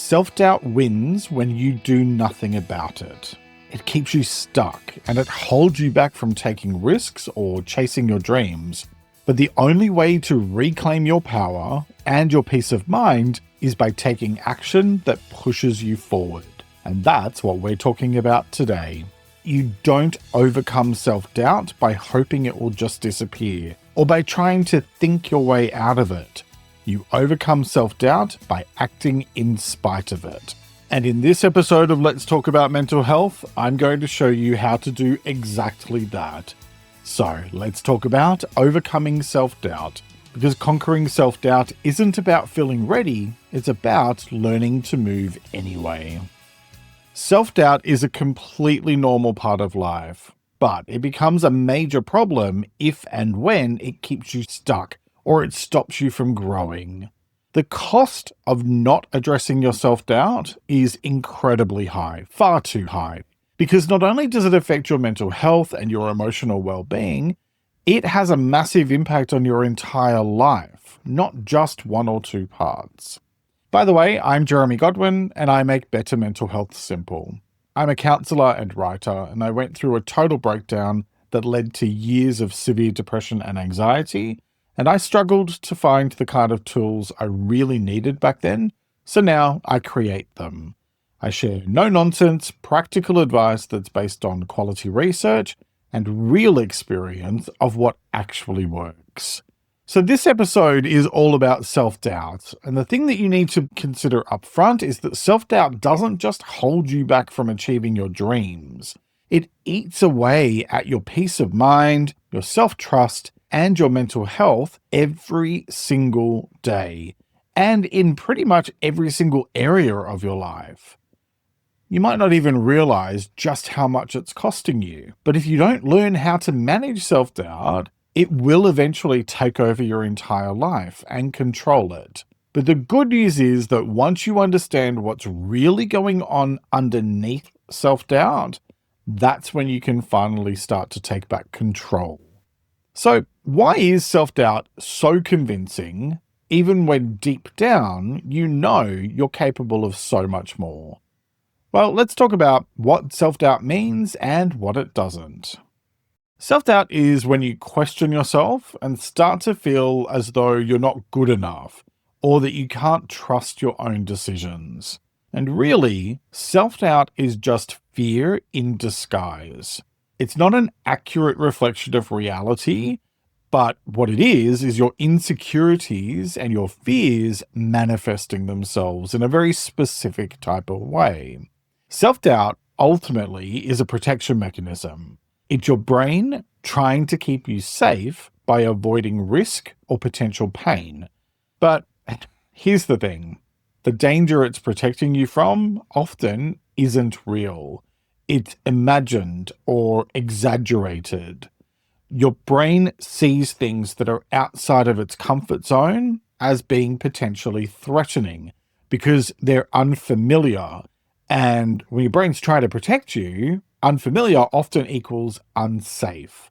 Self-doubt wins when you do nothing about it. It keeps you stuck and it holds you back from taking risks or chasing your dreams. But the only way to reclaim your power and your peace of mind is by taking action that pushes you forward. And that's what we're talking about today. You don't overcome self-doubt by hoping it will just disappear or by trying to think your way out of it. You overcome self-doubt by acting in spite of it. And in this episode of Let's Talk About Mental Health, I'm going to show you how to do exactly that. So let's talk about overcoming self-doubt, because conquering self-doubt isn't about feeling ready, it's about learning to move anyway. Self-doubt is a completely normal part of life, but it becomes a major problem if and when it keeps you stuck or it stops you from growing. The cost of not addressing your self-doubt is incredibly high, far too high, because not only does it affect your mental health and your emotional well-being, it has a massive impact on your entire life, not just one or two parts. By the way, I'm Jeremy Godwin, and I make better mental health simple. I'm a counselor and writer, and I went through a total breakdown that led to years of severe depression and anxiety, and I struggled to find the kind of tools I really needed back then, so now I create them. I share no-nonsense, practical advice that's based on quality research and real experience of what actually works. So this episode is all about self-doubt, and the thing that you need to consider up front is that self-doubt doesn't just hold you back from achieving your dreams. It eats away at your peace of mind, your self-trust, and your mental health every single day, and in pretty much every single area of your life. You might not even realize just how much it's costing you, but if you don't learn how to manage self-doubt, it will eventually take over your entire life and control it. But the good news is that once you understand what's really going on underneath self-doubt, that's when you can finally start to take back control. So why is self-doubt so convincing, even when deep down you know you're capable of so much more? Well, let's talk about what self-doubt means and what it doesn't. Self-doubt is when you question yourself and start to feel as though you're not good enough or that you can't trust your own decisions. And really, self-doubt is just fear in disguise. It's not an accurate reflection of reality, but what it is your insecurities and your fears manifesting themselves in a very specific type of way. Self-doubt ultimately is a protection mechanism. It's your brain trying to keep you safe by avoiding risk or potential pain. But here's the thing. The danger it's protecting you from often isn't real. It's imagined or exaggerated. Your brain sees things that are outside of its comfort zone as being potentially threatening because they're unfamiliar. And when your brain's trying to protect you, unfamiliar often equals unsafe.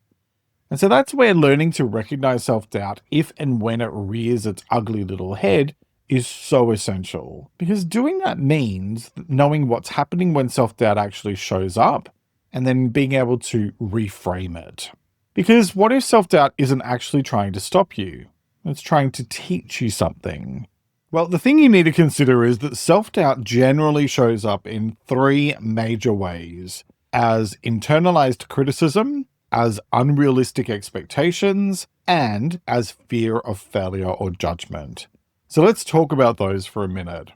And so that's where learning to recognize self-doubt if and when it rears its ugly little head is so essential, because doing that means knowing what's happening when self-doubt actually shows up and then being able to reframe it. Because what if self-doubt isn't actually trying to stop you? It's trying to teach you something. Well, the thing you need to consider is that self-doubt generally shows up in three major ways: as internalized criticism, as unrealistic expectations, and as fear of failure or judgment. So let's talk about those for a minute.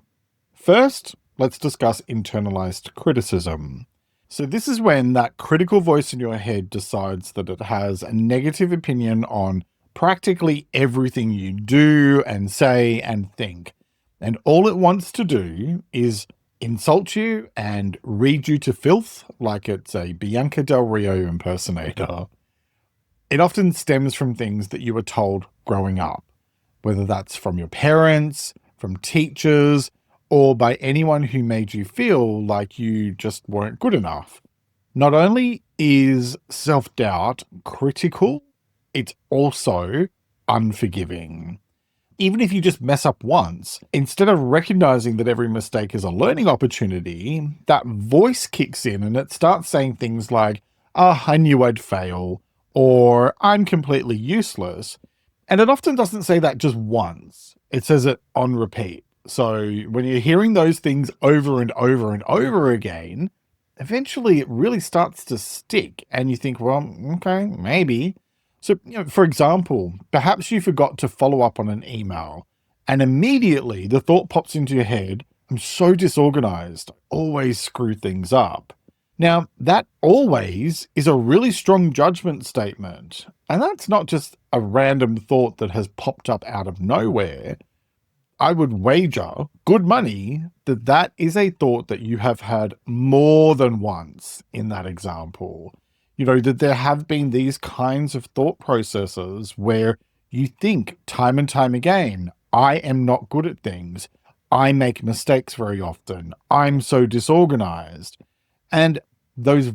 First, let's discuss internalized criticism. So this is when that critical voice in your head decides that it has a negative opinion on practically everything you do and say and think. And all it wants to do is insult you and read you to filth like it's a Bianca Del Rio impersonator. It often stems from things that you were told growing up, whether that's from your parents, from teachers, or by anyone who made you feel like you just weren't good enough. Not only is self-doubt critical, it's also unforgiving. Even if you just mess up once, instead of recognizing that every mistake is a learning opportunity, that voice kicks in and it starts saying things like, oh, I knew I'd fail, or I'm completely useless. And it often doesn't say that just once, it says it on repeat. So when you're hearing those things over and over and over again, eventually it really starts to stick and you think, well, okay, maybe. So, for example, perhaps you forgot to follow up on an email and immediately the thought pops into your head, I'm so disorganized, I always screw things up. Now, that always is a really strong judgment statement. And that's not just a random thought that has popped up out of nowhere. I would wager good money that that is a thought that you have had more than once in that example. That there have been these kinds of thought processes where you think time and time again, I am not good at things. I make mistakes very often. I'm so disorganized. And those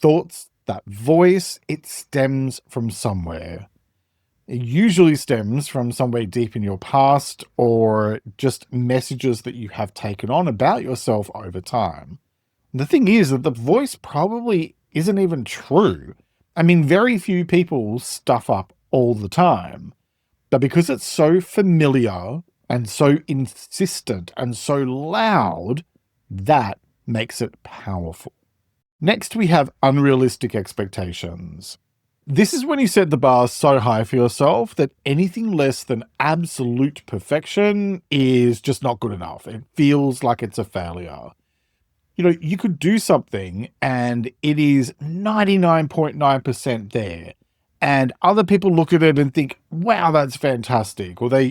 thoughts, that voice, it stems from somewhere. It usually stems from somewhere deep in your past or just messages that you have taken on about yourself over time. The thing is that the voice probably isn't even true. I mean, very few people stuff up all the time. But because it's so familiar and so insistent and so loud, that makes it powerful. Next, we have unrealistic expectations. This is when you set the bar so high for yourself that anything less than absolute perfection is just not good enough. It feels like it's a failure. You could do something and it is 99.9% there. And other people look at it and think, wow, that's fantastic. Or they,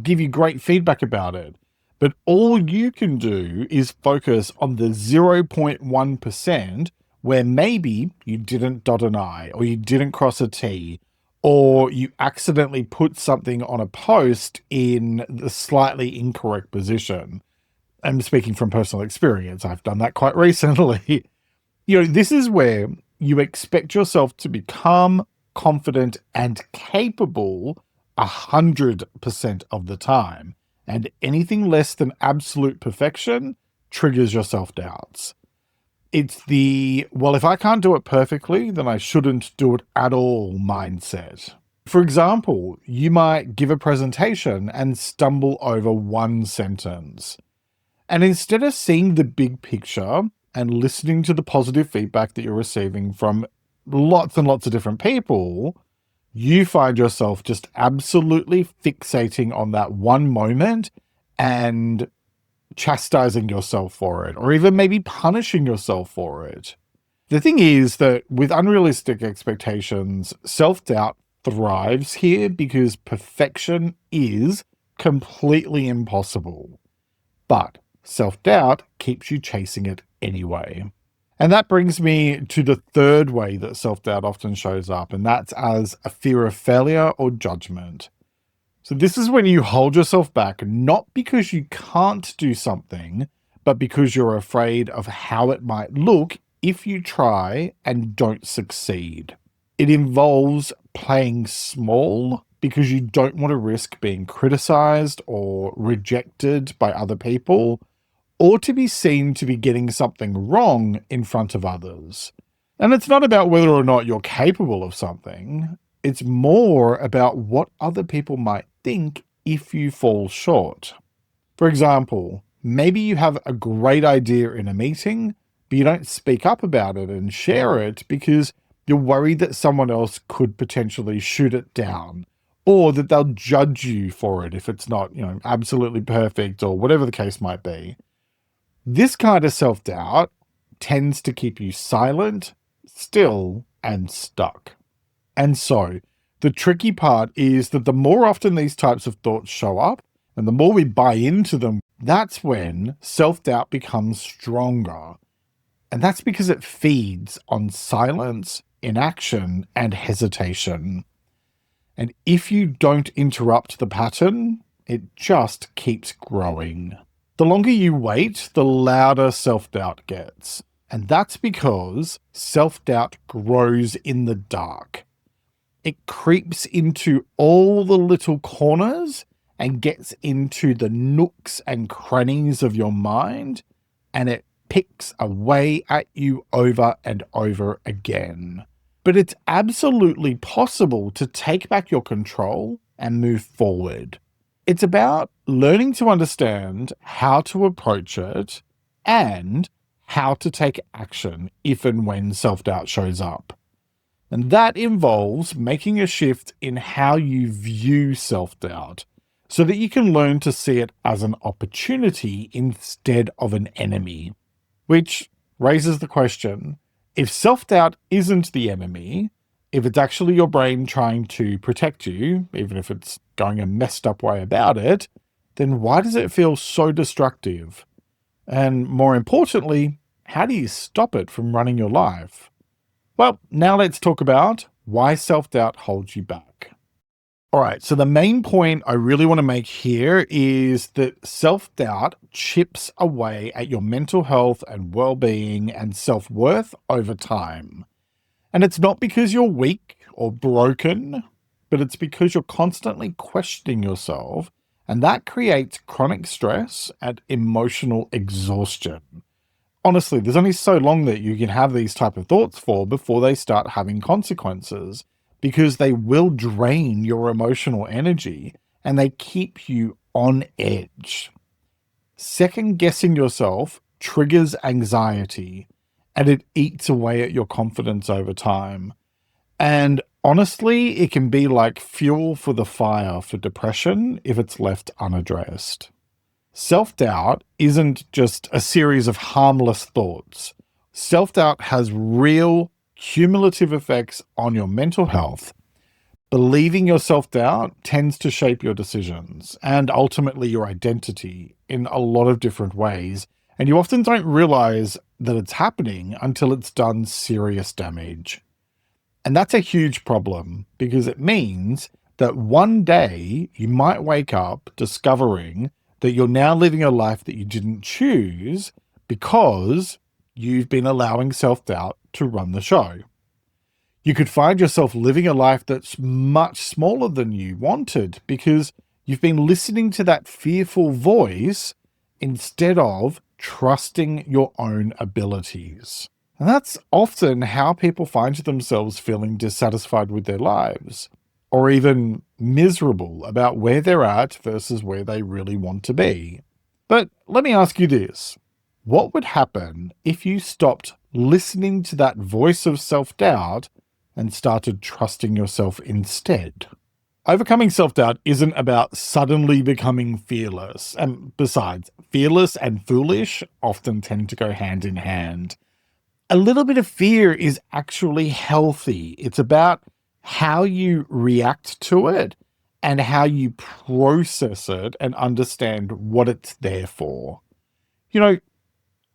give you great feedback about it. But all you can do is focus on the 0.1% where maybe you didn't dot an I, or you didn't cross a T, or you accidentally put something on a post in the slightly incorrect position. I'm speaking from personal experience. I've done that quite recently. This is where you expect yourself to be calm, confident, and capable 100% of the time. And anything less than absolute perfection triggers your self-doubts. It's the, well, if I can't do it perfectly, then I shouldn't do it at all mindset. For example, you might give a presentation and stumble over one sentence. And instead of seeing the big picture and listening to the positive feedback that you're receiving from lots and lots of different people, you find yourself just absolutely fixating on that one moment and chastising yourself for it, or even maybe punishing yourself for it. The thing is that with unrealistic expectations, self-doubt thrives here because perfection is completely impossible. But self-doubt keeps you chasing it anyway. And that brings me to the third way that self-doubt often shows up, and that's as a fear of failure or judgment. So this is when you hold yourself back, not because you can't do something, but because you're afraid of how it might look if you try and don't succeed. It involves playing small because you don't want to risk being criticized or rejected by other people, or to be seen to be getting something wrong in front of others. And it's not about whether or not you're capable of something. It's more about what other people might think if you fall short. For example, maybe you have a great idea in a meeting, but you don't speak up about it and share it because you're worried that someone else could potentially shoot it down, or that they'll judge you for it if it's not, absolutely perfect or whatever the case might be. This kind of self-doubt tends to keep you silent, still, and stuck. And so, the tricky part is that the more often these types of thoughts show up, and the more we buy into them, that's when self-doubt becomes stronger. And that's because it feeds on silence, inaction, and hesitation. And if you don't interrupt the pattern, it just keeps growing. The longer you wait, the louder self-doubt gets. And that's because self-doubt grows in the dark. It creeps into all the little corners and gets into the nooks and crannies of your mind, and it picks away at you over and over again. But it's absolutely possible to take back your control and move forward. It's about learning to understand how to approach it and how to take action if and when self-doubt shows up. And that involves making a shift in how you view self-doubt so that you can learn to see it as an opportunity instead of an enemy. Which raises the question, if self-doubt isn't the enemy, if it's actually your brain trying to protect you, even if it's going a messed up way about it, then why does it feel so destructive? And more importantly, how do you stop it from running your life? Well, now let's talk about why self-doubt holds you back. All right, so the main point I really want to make here is that self-doubt chips away at your mental health and well-being and self-worth over time. And it's not because you're weak or broken, but it's because you're constantly questioning yourself, and that creates chronic stress and emotional exhaustion. Honestly, there's only so long that you can have these type of thoughts for before they start having consequences, because they will drain your emotional energy and they keep you on edge. Second guessing yourself triggers anxiety and it eats away at your confidence over time. And honestly, it can be like fuel for the fire for depression if it's left unaddressed. Self-doubt isn't just a series of harmless thoughts. Self-doubt has real cumulative effects on your mental health. Believing your self-doubt tends to shape your decisions and ultimately your identity in a lot of different ways, and you often don't realize that it's happening until it's done serious damage. And that's a huge problem because it means that one day you might wake up discovering that you're now living a life that you didn't choose because you've been allowing self-doubt to run the show. You could find yourself living a life that's much smaller than you wanted because you've been listening to that fearful voice instead of trusting your own abilities. And that's often how people find themselves feeling dissatisfied with their lives, or even miserable about where they're at versus where they really want to be. But let me ask you this. What would happen if you stopped listening to that voice of self-doubt and started trusting yourself instead? Overcoming self-doubt isn't about suddenly becoming fearless. And besides, fearless and foolish often tend to go hand in hand. A little bit of fear is actually healthy. It's about how you react to it and how you process it and understand what it's there for. You know,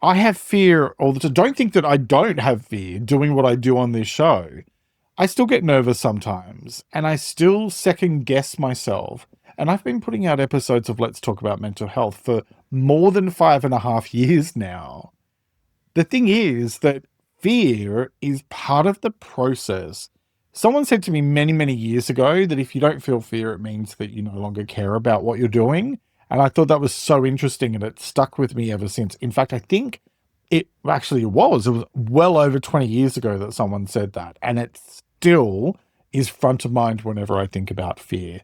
I have fear all the time. Don't think that I don't have fear doing what I do on this show. I still get nervous sometimes, and I still second guess myself. And I've been putting out episodes of Let's Talk About Mental Health for more than 5.5 years now. The thing is that fear is part of the process. Someone said to me many, many years ago that if you don't feel fear, it means that you no longer care about what you're doing. And I thought that was so interesting, and it stuck with me ever since. In fact, I think it was well over 20 years ago that someone said that. And it still is front of mind whenever I think about fear.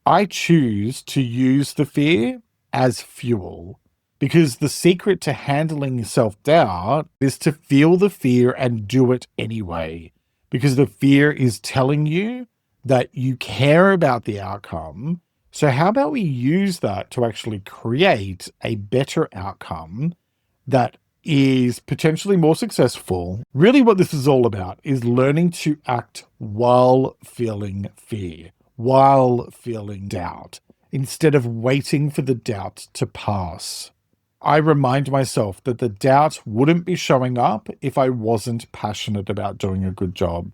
I choose to use the fear as fuel, because the secret to handling self-doubt is to feel the fear and do it anyway. Because the fear is telling you that you care about the outcome. So how about we use that to actually create a better outcome that is potentially more successful? Really what this is all about is learning to act while feeling fear, while feeling doubt, instead of waiting for the doubt to pass. I remind myself that the doubt wouldn't be showing up if I wasn't passionate about doing a good job.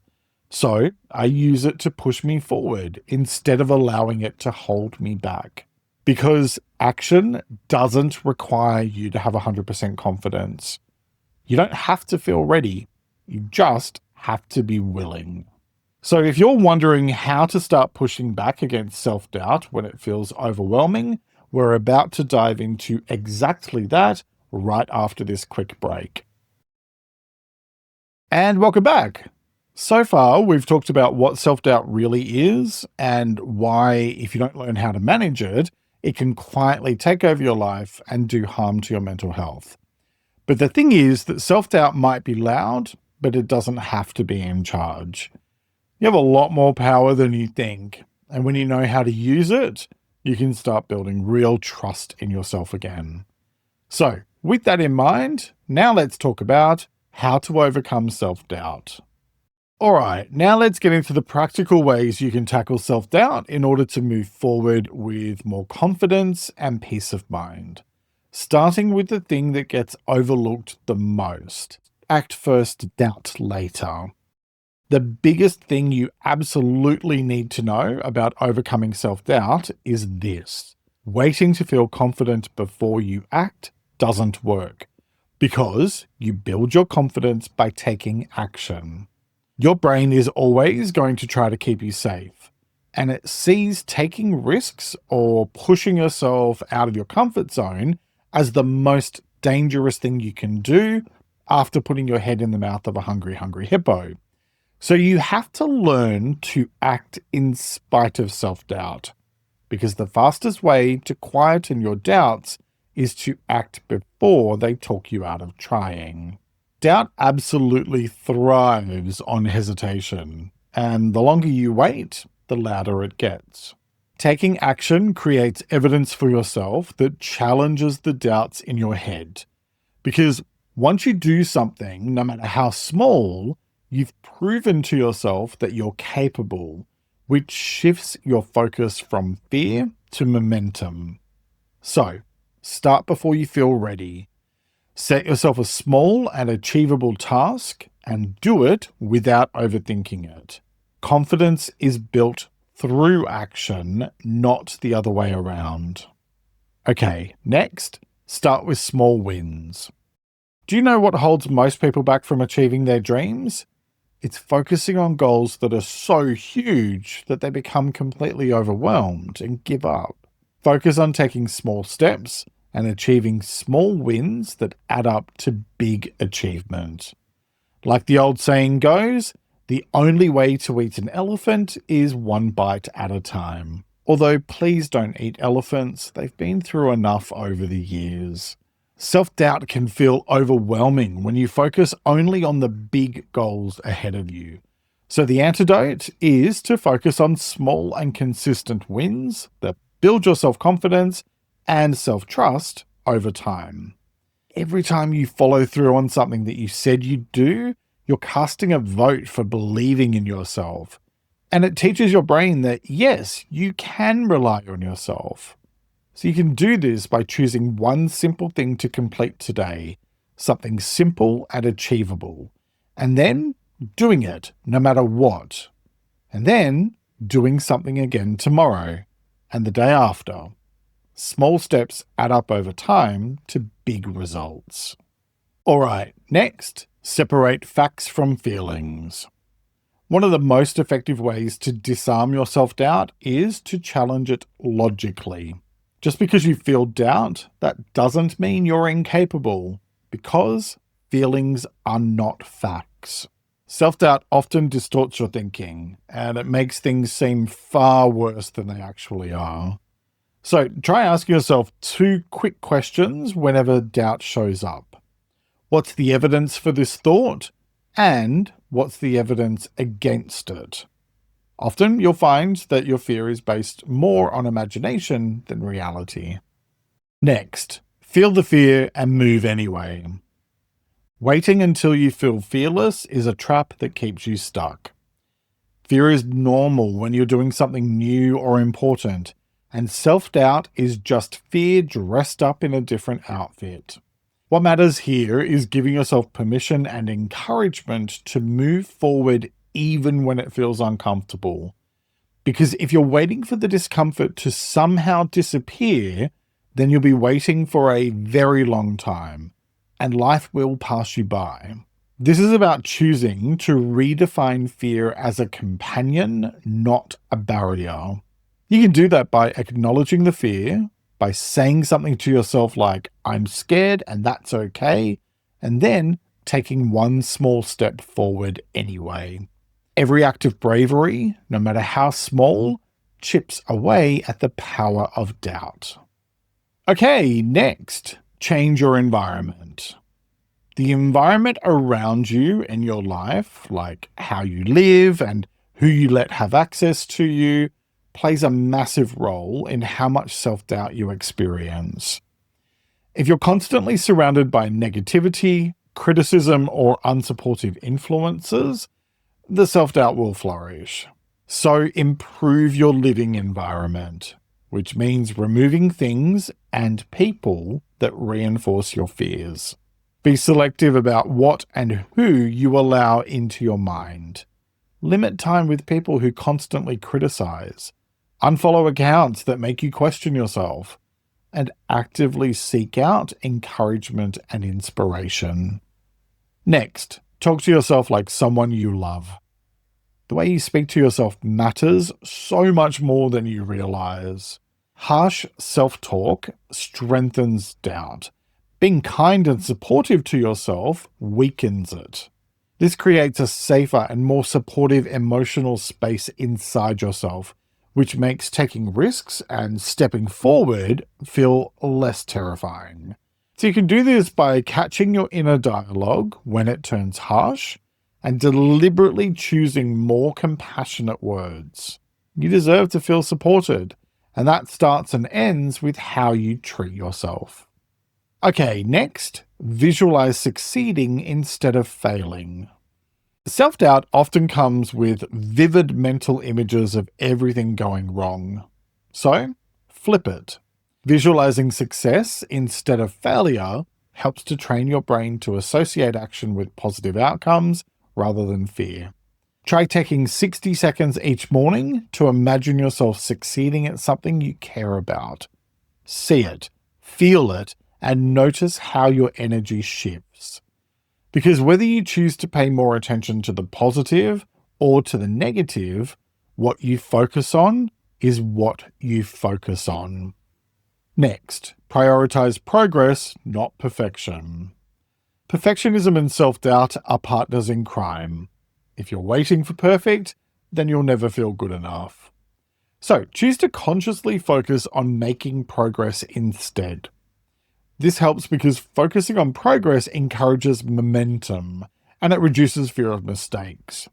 So I use it to push me forward instead of allowing it to hold me back. Because action doesn't require you to have 100% confidence. You don't have to feel ready. You just have to be willing. So, if you're wondering how to start pushing back against self doubt when it feels overwhelming, we're about to dive into exactly that right after this quick break. And welcome back. So far, we've talked about what self doubt really is and why, if you don't learn how to manage it, it can quietly take over your life and do harm to your mental health. But the thing is that self doubt might be loud, but it doesn't have to be in charge. You have a lot more power than you think. And when you know how to use it, you can start building real trust in yourself again. So, with that in mind, now let's talk about how to overcome self doubt. All right, now let's get into the practical ways you can tackle self doubt in order to move forward with more confidence and peace of mind. Starting with the thing that gets overlooked the most: act first, doubt later. The biggest thing you absolutely need to know about overcoming self doubt is this: waiting to feel confident before you act doesn't work, because you build your confidence by taking action. Your brain is always going to try to keep you safe, and it sees taking risks or pushing yourself out of your comfort zone as the most dangerous thing you can do after putting your head in the mouth of a hungry hippo. So you have to learn to act in spite of self-doubt, because the fastest way to quieten your doubts is to act before they talk you out of trying. Doubt absolutely thrives on hesitation, and the longer you wait, the louder it gets. Taking action creates evidence for yourself that challenges the doubts in your head, because once you do something, no matter how small, you've proven to yourself that you're capable, which shifts your focus from fear to momentum. So, start before you feel ready. Set yourself a small and achievable task and do it without overthinking it. Confidence is built through action, not the other way around. Okay, next, start with small wins. Do you know what holds most people back from achieving their dreams? It's focusing on goals that are so huge that they become completely overwhelmed and give up. Focus on taking small steps and achieving small wins that add up to big achievement. Like the old saying goes, the only way to eat an elephant is one bite at a time. Although please don't eat elephants, they've been through enough over the years. Self-doubt can feel overwhelming when you focus only on the big goals ahead of you. So the antidote is to focus on small and consistent wins that build your self-confidence and self-trust over time. Every time you follow through on something that you said you'd do, you're casting a vote for believing in yourself. And it teaches your brain that, yes, you can rely on yourself. So you can do this by choosing one simple thing to complete today, something simple and achievable, and then doing it no matter what, and then doing something again tomorrow and the day after. Small steps add up over time to big results. All right, next, separate facts from feelings. One of the most effective ways to disarm your self-doubt is to challenge it logically. Just because you feel doubt, that doesn't mean you're incapable, because feelings are not facts. Self-doubt often distorts your thinking, and it makes things seem far worse than they actually are. So try asking yourself 2 quick questions whenever doubt shows up. What's the evidence for this thought? And what's the evidence against it? Often you'll find that your fear is based more on imagination than reality. Next, feel the fear and move anyway. Waiting until you feel fearless is a trap that keeps you stuck. Fear is normal when you're doing something new or important, and self-doubt is just fear dressed up in a different outfit. What matters here is giving yourself permission and encouragement to move forward even when it feels uncomfortable. Because if you're waiting for the discomfort to somehow disappear, then you'll be waiting for a very long time, and life will pass you by. This is about choosing to redefine fear as a companion, not a barrier. You can do that by acknowledging the fear, by saying something to yourself like, I'm scared and that's okay, and then taking one small step forward anyway. Every act of bravery, no matter how small, chips away at the power of doubt. Okay, next, change your environment. The environment around you in your life, like how you live and who you let have access to you, plays a massive role in how much self-doubt you experience. If you're constantly surrounded by negativity, criticism, or unsupportive influences, the self-doubt will flourish. So improve your living environment, which means removing things and people that reinforce your fears. Be selective about what and who you allow into your mind. Limit time with people who constantly criticize. Unfollow accounts that make you question yourself. And actively seek out encouragement and inspiration. Next, talk to yourself like someone you love. The way you speak to yourself matters so much more than you realize. Harsh self-talk strengthens doubt. Being kind and supportive to yourself weakens it. This creates a safer and more supportive emotional space inside yourself, which makes taking risks and stepping forward feel less terrifying. So you can do this by catching your inner dialogue when it turns harsh and deliberately choosing more compassionate words. You deserve to feel supported, and that starts and ends with how you treat yourself. Okay, next, visualize succeeding instead of failing. Self-doubt often comes with vivid mental images of everything going wrong. So, flip it. Visualizing success instead of failure helps to train your brain to associate action with positive outcomes rather than fear. Try taking 60 seconds each morning to imagine yourself succeeding at something you care about. See it, feel it, and notice how your energy shifts. Because whether you choose to pay more attention to the positive or to the negative, what you focus on is what you focus on. Next, prioritize progress, not perfection. Perfectionism and self-doubt are partners in crime. If you're waiting for perfect, then you'll never feel good enough. So choose to consciously focus on making progress instead. This helps because focusing on progress encourages momentum and it reduces fear of mistakes.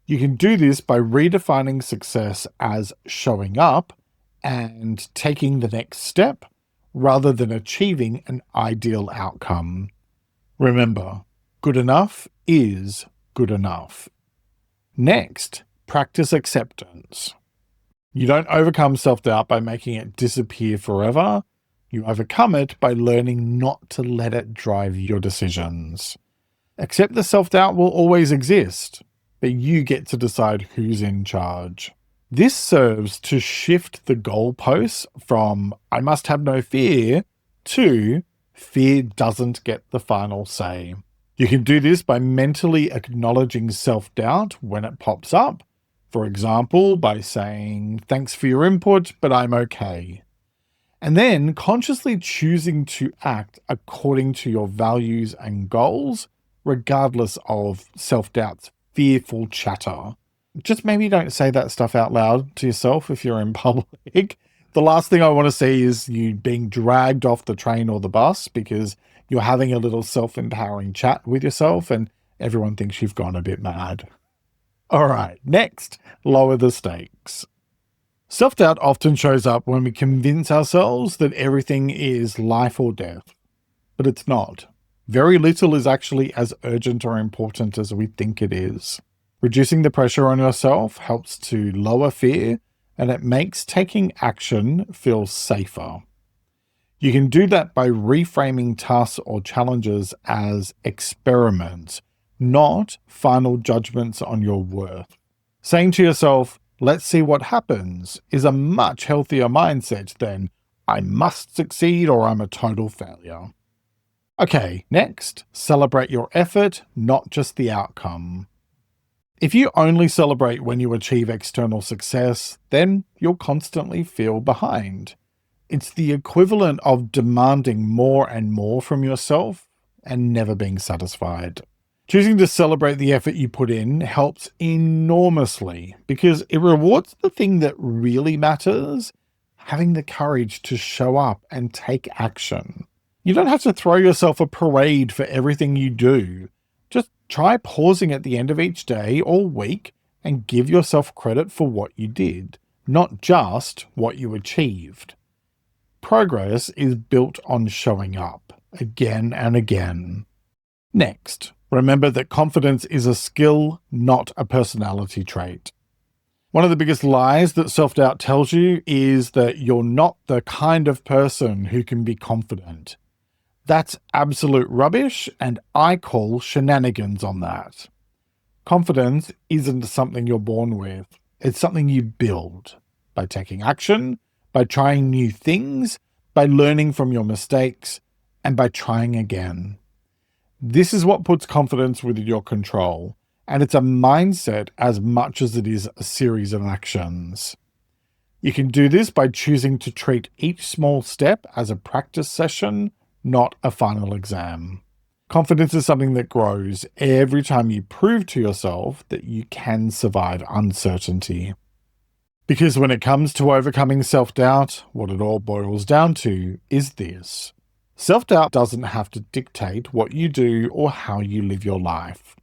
You can do this by redefining success as showing up and taking the next step rather than achieving an ideal outcome. Remember, good enough is good enough. Next, practice acceptance. You don't overcome self-doubt by making it disappear forever. You overcome it by learning not to let it drive your decisions. Accept that self-doubt will always exist, but you get to decide who's in charge. This serves to shift the goalposts from "I must have no fear" to "fear doesn't get the final say." You can do this by mentally acknowledging self-doubt when it pops up. For example, by saying, "Thanks for your input, but I'm okay." And then consciously choosing to act according to your values and goals, regardless of self-doubt's fearful chatter. Just maybe don't say that stuff out loud to yourself if you're in public. The last thing I want to see is you being dragged off the train or the bus because you're having a little self-empowering chat with yourself and everyone thinks you've gone a bit mad. All right, next, lower the stakes. Self-doubt often shows up when we convince ourselves that everything is life or death, but it's not. Very little is actually as urgent or important as we think it is. Reducing the pressure on yourself helps to lower fear, and it makes taking action feel safer. You can do that by reframing tasks or challenges as experiments, not final judgments on your worth. Saying to yourself, "Let's see what happens," is a much healthier mindset than "I must succeed or I'm a total failure." Okay, next, celebrate your effort, not just the outcome. If you only celebrate when you achieve external success, then you'll constantly feel behind. It's the equivalent of demanding more and more from yourself and never being satisfied. Choosing to celebrate the effort you put in helps enormously because it rewards the thing that really matters, having the courage to show up and take action. You don't have to throw yourself a parade for everything you do. Just try pausing at the end of each day or week and give yourself credit for what you did, not just what you achieved. Progress is built on showing up again and again. Next, remember that confidence is a skill, not a personality trait. One of the biggest lies that self-doubt tells you is that you're not the kind of person who can be confident. That's absolute rubbish, and I call shenanigans on that. Confidence isn't something you're born with. It's something you build by taking action, by trying new things, by learning from your mistakes, and by trying again. This is what puts confidence within your control, and it's a mindset as much as it is a series of actions. You can do this by choosing to treat each small step as a practice session, not a final exam. Confidence is something that grows every time you prove to yourself that you can survive uncertainty. Because when it comes to overcoming self-doubt, what it all boils down to is this. Self-doubt doesn't have to dictate what you do or how you live your life.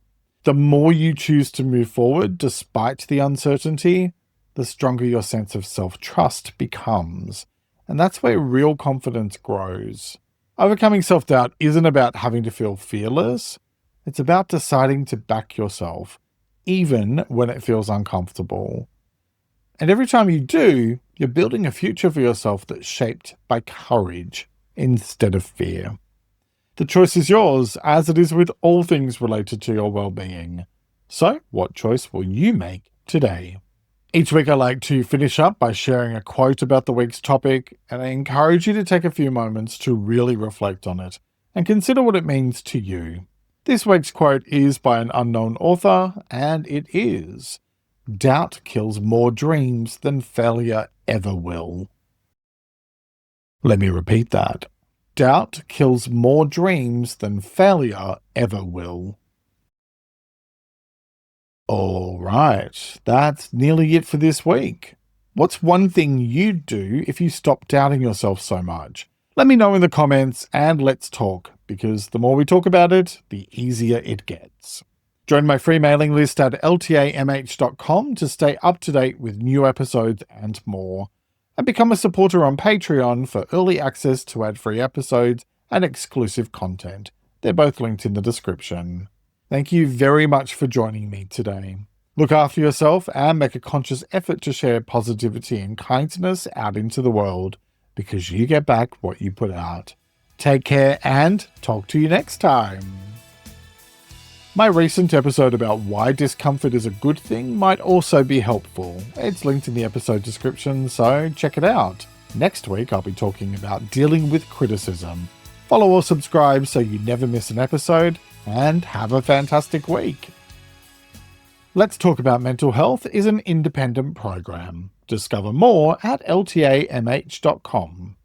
The more you choose to move forward despite the uncertainty, the stronger your sense of self-trust becomes. And that's where real confidence grows. Overcoming self-doubt isn't about having to feel fearless. It's about deciding to back yourself, even when it feels uncomfortable. And every time you do, you're building a future for yourself that's shaped by courage instead of fear. The choice is yours, as it is with all things related to your well-being. So, what choice will you make today? Each week I like to finish up by sharing a quote about the week's topic, and I encourage you to take a few moments to really reflect on it and consider what it means to you. This week's quote is by an unknown author, and it is, "Doubt kills more dreams than failure ever will." Let me repeat that. Doubt kills more dreams than failure ever will. All right, that's nearly it for this week. What's one thing you'd do if you stopped doubting yourself so much? Let me know in the comments and let's talk, because the more we talk about it, the easier it gets. Join my free mailing list at ltamh.com to stay up to date with new episodes and more. And become a supporter on Patreon for early access to ad-free episodes and exclusive content. They're both linked in the description. Thank you very much for joining me today. Look after yourself and make a conscious effort to share positivity and kindness out into the world, because you get back what you put out. Take care and talk to you next time. My recent episode about why discomfort is a good thing might also be helpful. It's linked in the episode description, so check it out. Next week, I'll be talking about dealing with criticism. Follow or subscribe so you never miss an episode, and have a fantastic week. Let's Talk About Mental Health is an independent program. Discover more at ltamh.com.